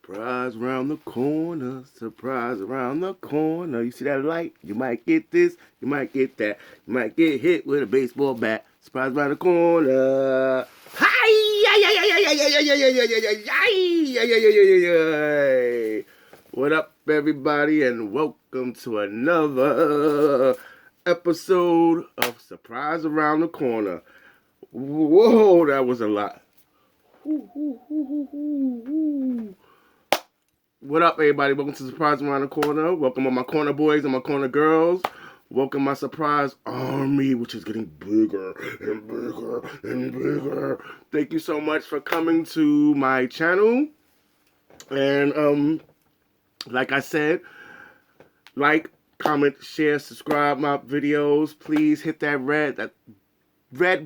Surprise around the corner, surprise around the corner. You see that light? You might get this, you might get that. You might get hit with a baseball bat. Surprise around the corner. Hi! What up, everybody, and welcome to another episode of Surprise Around the Corner. Whoa, that was a lot. What up, everybody? Welcome to Surprise Around the Corner. Welcome all my corner boys and my corner girls. Welcome my surprise army, which is getting bigger and bigger and bigger. Thank you so much for coming to my channel. And like I said, like, comment, share, subscribe my videos. Please hit that red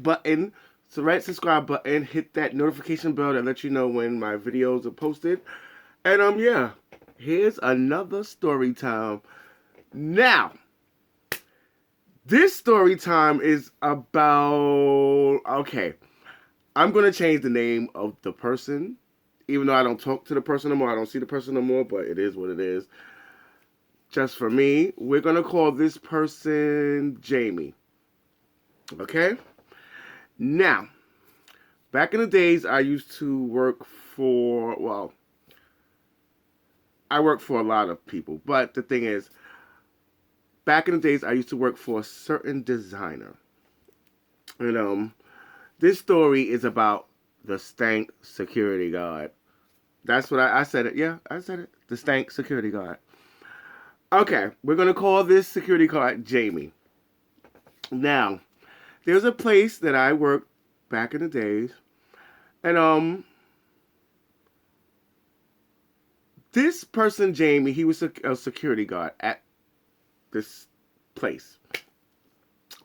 button, the red subscribe button. Hit that notification bell that lets you know when my videos are posted. And yeah, here's another story time. Now, this story time is about, okay, I'm going to change the name of the person, even though I don't talk to the person no more, I don't see the person no more, but it is what it is. Just for me, we're going to call this person Jamie. Okay? Now, back in the days, I used to work for, well, I work for a lot of people, but the thing is, back in the days, I used to work for a certain designer. And this story is about the Stank security guard. That's what I said it. Yeah, I said it. The Stank security guard. Okay, we're going to call this security guard Jamie. Now, there's a place that I worked back in the days, and this person, Jamie, he was a security guard at this place.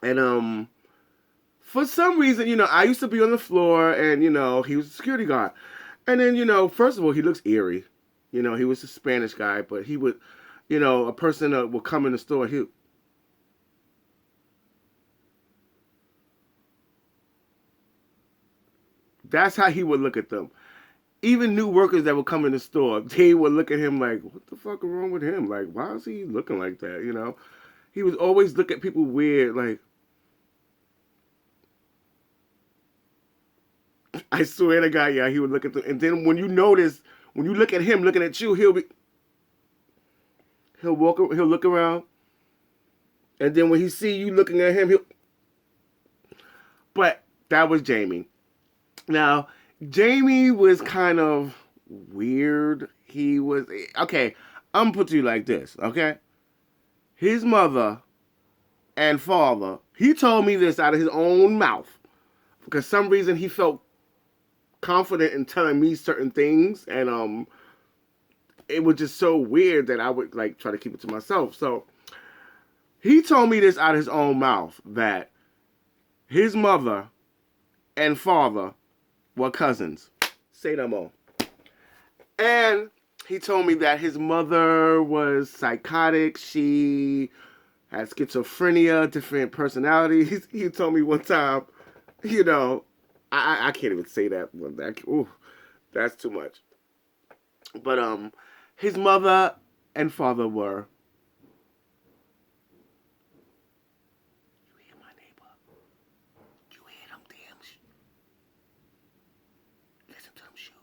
And for some reason, I used to be on the floor, and, he was a security guard. And then, first of all, he looks eerie. He was a Spanish guy, but he would, a person would come in the store, that's how he would look at them. Even new workers that would come in the store, they would look at him like, what the fuck is wrong with him? Like, why is he looking like that, He would always look at people weird, like, I swear to God, yeah, he would look at them. And then when you look at him looking at you, he'll look around. And then when he see you looking at him, but that was Jamie. Now, Jamie was kind of weird. He was, okay, I'm going to put you like this, okay? His mother and father, he told me this out of his own mouth. Because some reason he felt confident in telling me certain things. And it was just so weird that I would like try to keep it to myself. So he told me this out of his own mouth, that his mother and father were cousins. Say no more. And he told me that his mother was psychotic. She had schizophrenia, different personalities. He told me one time, I can't even say that one. Ooh, that's too much. But his mother and father were. You hear my neighbor? You hear them damn listen to them shoes.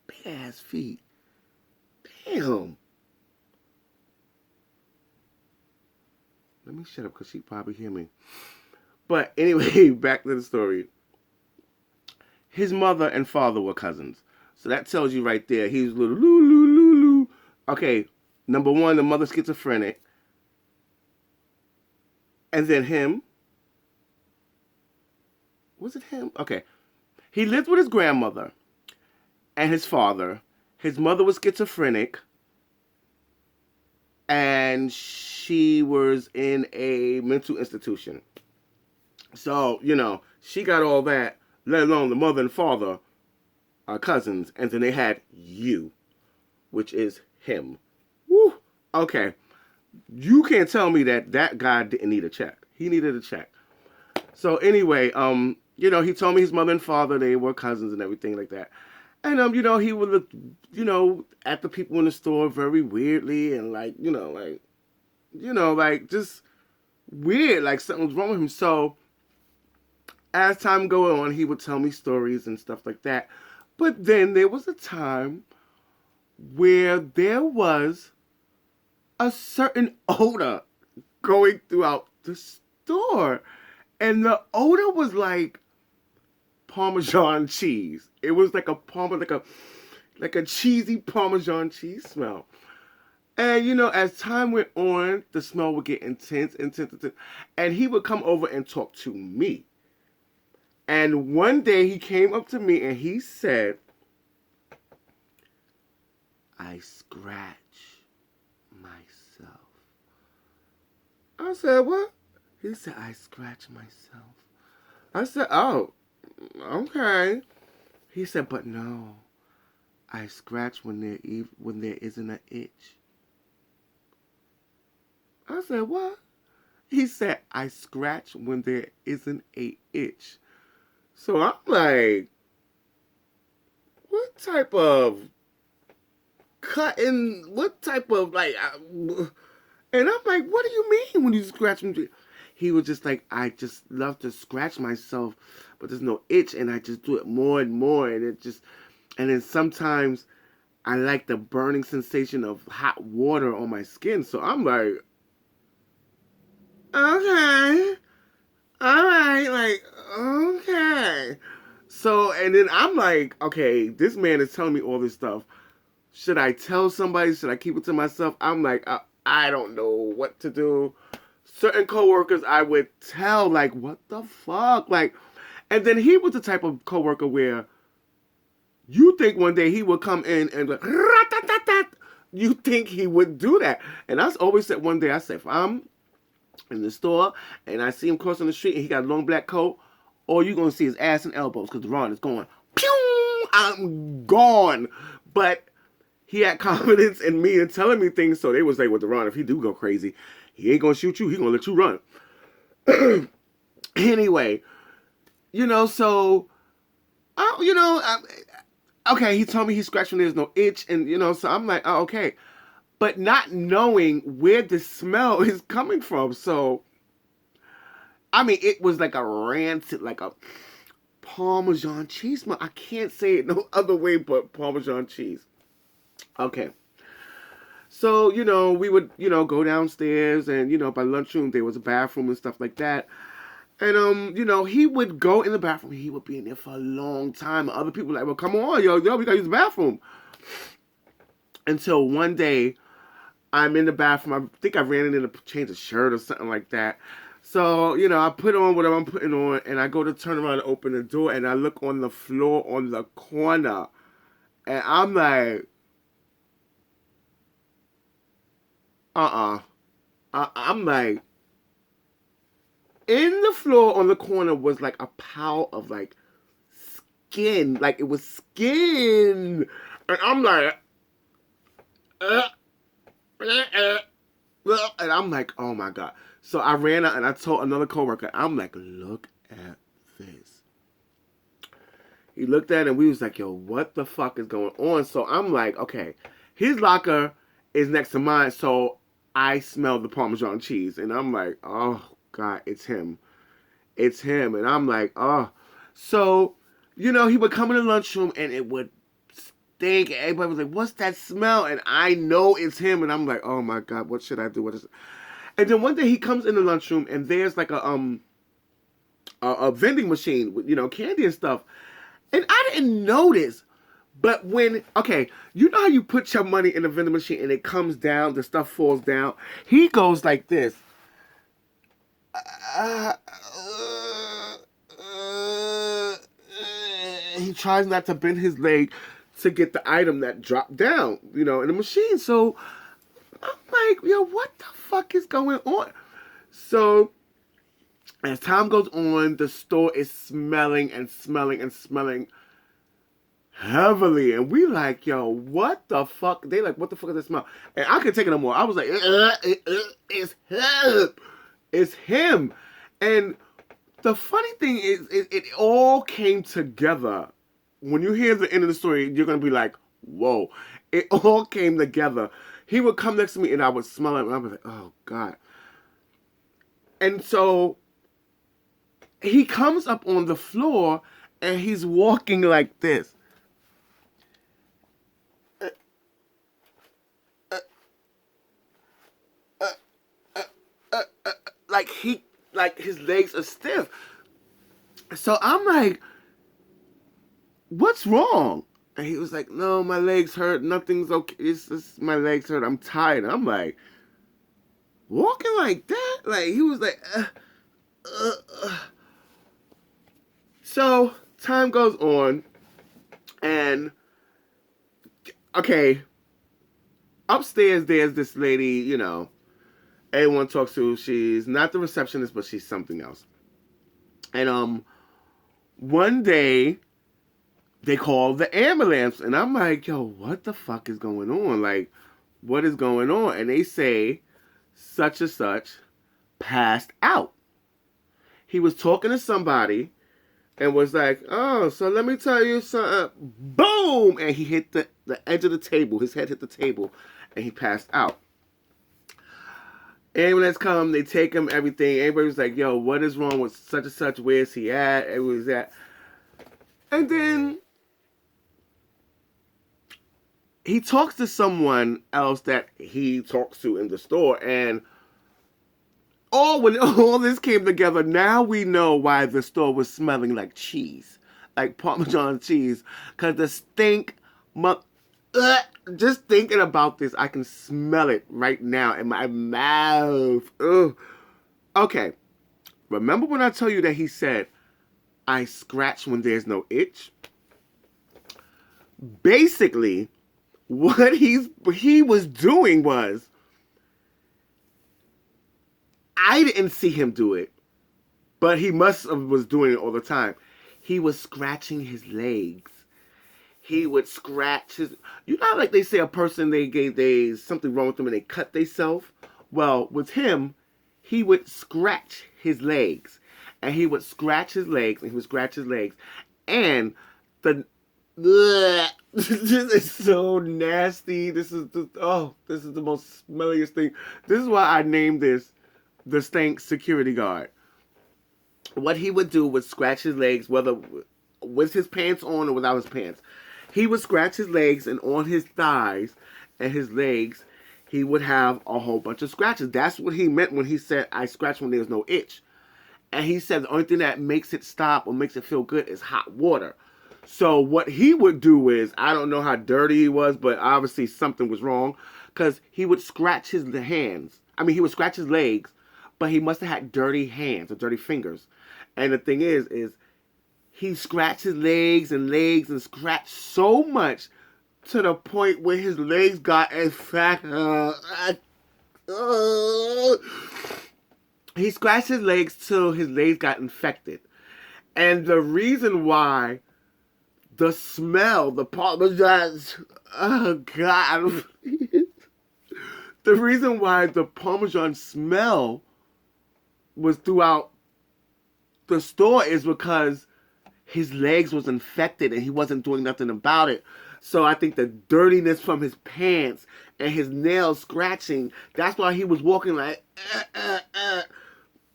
Big ass feet. Damn. Let me shut up because she probably hear me. But anyway, back to the story. His mother and father were cousins. So that tells you right there, he was little loo. Okay, number one, the mother schizophrenic. And then him. Was it him? Okay. He lived with his grandmother and his father. His mother was schizophrenic. And she was in a mental institution. So, she got all that, let alone the mother and father are cousins. And then they had you, which is him. Woo. Okay. You can't tell me that guy didn't need a check. He needed a check. So anyway, he told me his mother and father, they were cousins and everything like that. And he would look, at the people in the store very weirdly and like, like just weird, like something was wrong with him. So as time go on, he would tell me stories and stuff like that. But then there was a time where there was a certain odor going throughout the store. And the odor was like Parmesan cheese. It was like a cheesy Parmesan cheese smell. And as time went on, the smell would get intense, intense, intense. And he would come over and talk to me. And one day he came up to me and he said, I scratch myself. I said, what? He said, I scratch myself. I said, oh, okay. He said, but no, I scratch when there isn't an itch. I said, what? He said, I scratch when there isn't a itch. So I'm like, what type of cutting, what type of like, and I'm like, what do you mean when you scratch me? He was just like, I just love to scratch myself, but there's no itch, and I just do it more and more, and then sometimes I like the burning sensation of hot water on my skin. So I'm like, okay, all right, like, okay. So, and then I'm like, okay, this man is telling me all this stuff. Should I tell somebody? Should I keep it to myself? I'm like, I don't know what to do. Certain coworkers I would tell, like, what the fuck? Like, and then he was the type of coworker where you think one day he would come in and like, you think he would do that. And I always said one day, I said, if I'm in the store and I see him crossing the street and he got a long black coat, all you're going to see is ass and elbows because Ron is going, pew, I'm gone. But he had confidence in me and telling me things, so they was like, with Ron, if he do go crazy, he ain't going to shoot you, he going to let you run. Anyway, so, okay, he told me he scratched when there's no itch, and, so I'm like, oh, okay. But not knowing where the smell is coming from, so, I mean, it was like a rancid, like a Parmesan cheese smell. I can't say it no other way but Parmesan cheese. Okay. So, we would, go downstairs and, by lunchroom, there was a bathroom and stuff like that. And, he would go in the bathroom. He would be in there for a long time. Other people were like, well, come on, yo, we got to use the bathroom. Until one day, I'm in the bathroom. I think I ran in to change a shirt or something like that. So, I put on whatever I'm putting on, and I go to turn around and open the door, and I look on the floor on the corner. And I'm like, I'm like, in the floor on the corner was like a pile of like skin. Like it was skin. And I'm like, and I'm like, oh my God. So I ran out and I told another coworker, I'm like, look at this. He looked at it and we was like, yo, what the fuck is going on? So I'm like, okay, his locker is next to mine. So I smell the Parmesan cheese and I'm like, oh God, it's him. It's him. And I'm like, oh. So, he would come in the lunchroom and it would stink. And everybody was like, what's that smell? And I know it's him. And I'm like, oh my God, what should I do? What is it? And then one day he comes in the lunchroom and there's like a vending machine with, candy and stuff. And I didn't notice. But okay, you know how you put your money in the vending machine and it comes down, the stuff falls down? He goes like this. He tries not to bend his leg to get the item that dropped down, in the machine. So I'm like, yo, what the fuck is going on? So as time goes on, the store is smelling and smelling and smelling heavily. And we like, yo, what the fuck? They like, what the fuck is that smell? And I couldn't take it no more. I was like, it's him. It's him. And The funny thing is, it all came together. When you hear the end of the story, you're gonna be like, "Whoa!" It all came together. He would come next to me, and I would smell it, and I was like, "Oh God!" And so he comes up on the floor, and he's walking like this. Like like his legs are stiff. So I'm like, "What's wrong?" And he was like, "No, my legs hurt. Nothing's okay. It's just my legs hurt. I'm tired." I'm like, walking like that? Like, he was like, uh, uh. So time goes on, and okay, upstairs there's this lady, everyone talks to. She's not the receptionist, but she's something else. And one day they call the ambulance, and I'm like, "Yo, what the fuck is going on? Like, what is going on?" And they say such and such passed out. He was talking to somebody and was like, "Oh, so let me tell you something." Boom! And he hit the edge of the table. His head hit the table, and he passed out. Ambulance come, they take him, everything. Everybody was like, "Yo, what is wrong with such and such? Where's he at?" It was at. And then he talks to someone else that he talks to in the store, and when all this came together, now we know why the store was smelling like cheese, like Parmesan cheese, because the stink. Just thinking about this, I can smell it right now in my mouth. Ugh. Okay, remember when I told you that he said, "I scratch when there's no itch"? Basically, what he was doing was, I didn't see him do it, but he must have was doing it all the time. He was scratching his legs. He would scratch his. You know how, like, they say a person, they something wrong with them and they cut themselves. Well, with him, he would scratch his legs, and he would scratch his legs, and he would scratch his legs, and the. This is so nasty. This is the most smelliest thing. This is why I named this the Stank security guard. What he would do was scratch his legs, whether with his pants on or without his pants. He would scratch his legs, and on his thighs and his legs, he would have a whole bunch of scratches. That's what he meant when he said, "I scratch when there's no itch." And he said the only thing that makes it stop or makes it feel good is hot water. So what he would do is, I don't know how dirty he was, but obviously something was wrong, because he would scratch his hands. I mean, he would scratch his legs, but he must have had dirty hands or dirty fingers. And the thing is he scratched his legs and scratched so much to the point where his legs got infected. He scratched his legs till his legs got infected. And the reason why the smell, the Parmesan, oh God. The reason why the Parmesan smell was throughout the store is because his legs was infected and he wasn't doing nothing about it. So I think the dirtiness from his pants and his nails scratching, that's why he was walking like,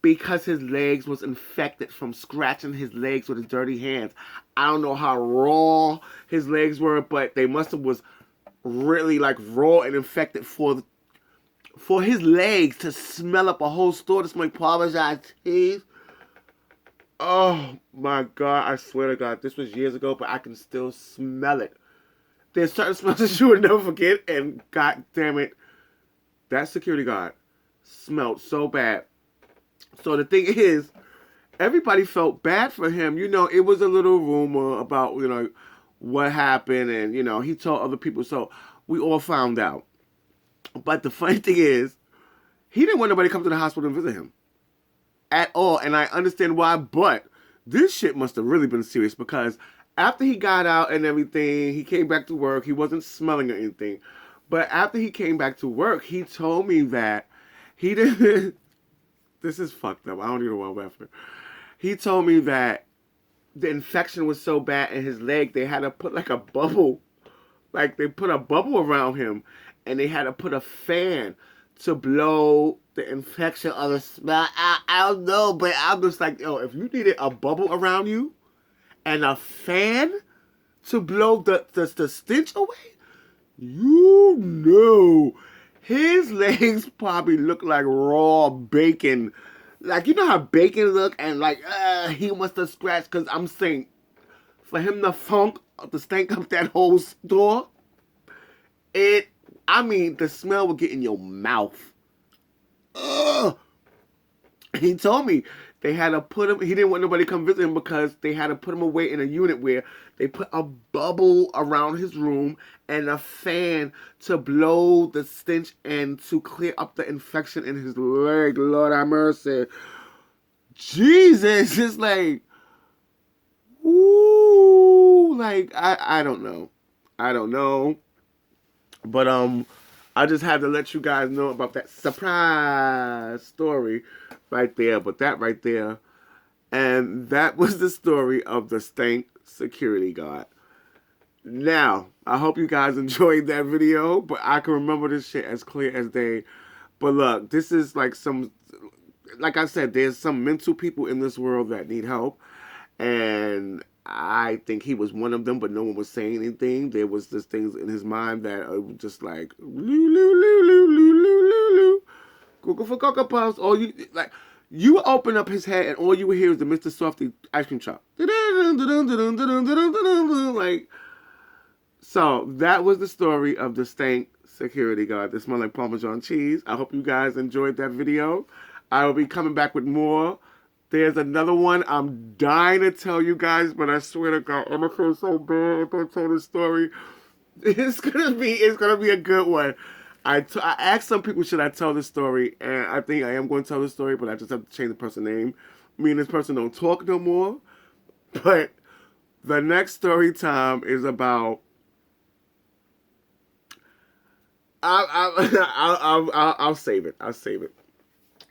because his legs was infected from scratching his legs with his dirty hands. I don't know how raw his legs were, but they must have was really like raw and infected for his legs to smell up a whole store to smell like Parmesan cheese. Oh my God, I swear to God, this was years ago, but I can still smell it. There's certain smells that you would never forget, and God damn it, that security guard smelled so bad. So the thing is, everybody felt bad for him. It was a little rumor about, what happened, and, he told other people, so we all found out. But the funny thing is, he didn't want nobody to come to the hospital and visit him at all, and I understand why, but this shit must have really been serious, because after he got out and everything, he came back to work. He wasn't smelling or anything, but after he came back to work, he told me that he didn't. This is fucked up. I don't even know why I'm laughing. He told me that the infection was so bad in his leg, they had to put like a bubble. Like they put a bubble around him, and they had to put a fan to blow the infection or the smell. I don't know, but I'm just like, yo, if you needed a bubble around you and a fan to blow the stench away, you know, his legs probably look like raw bacon. Like, you know how bacon look, and like, he must have scratched, because I'm saying, for him to stank up that whole store, I mean, the smell would get in your mouth. Ugh. He told me they had to put him, he didn't want nobody to come visit him because they had to put him away in a unit where they put a bubble around his room and a fan to blow the stench and to clear up the infection in his leg. Lord have mercy. Jesus, it's like, ooh, like, I don't know. I don't know. But, I just had to let you guys know about that surprise story right there. But that right there, and that was the story of the Stank security guard. Now, I hope you guys enjoyed that video, but I can remember this shit as clear as day. But look, this is like like I said, there's some mental people in this world that need help. And I think he was one of them, but no one was saying anything. There was just things in his mind that were just like, loo, loo, loo, loo, loo, loo, loo, loo. Google for Cocoa Puffs. Or you, like, you open up his head and all you would hear is the Mr. Softy ice cream truck. Like, so that was the story of the Stank security guard that smelled like Parmesan cheese. I hope you guys enjoyed that video. I will be coming back with more. There's another one I'm dying to tell you guys, but I swear to God, I'm gonna feel so bad if I tell this story. It's gonna be a good one. I asked some people, should I tell this story, and I think I am going to tell the story, but I just have to change the person's name. Me and this person don't talk no more. But the next story time is about. I'll save it. I'll save it.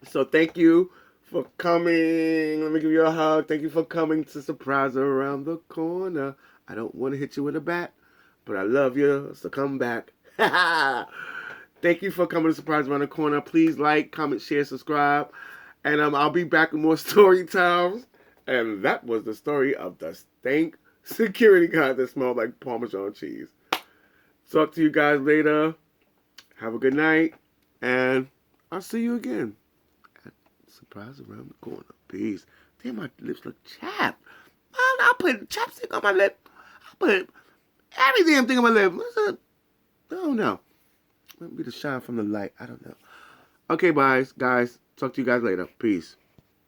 So thank you for coming. Let me give you a hug. Thank you for coming to Surprise Around the Corner. I don't want to hit you with a bat, but I love you, so come back. Thank you for coming to Surprise Around the Corner. Please like, comment, share, subscribe. And I'll be back with more story times. And that was the story of the Stank security guard that smelled like Parmesan cheese. Talk to you guys later. Have a good night. And I'll see you again. Surprise Around the Corner. Peace. Damn, my lips look chapped. I'll put chapstick on my lip. I'll put every damn thing on my lip. I don't know. Might be the shine from the light. I don't know. Okay, guys. Talk to you guys later. Peace.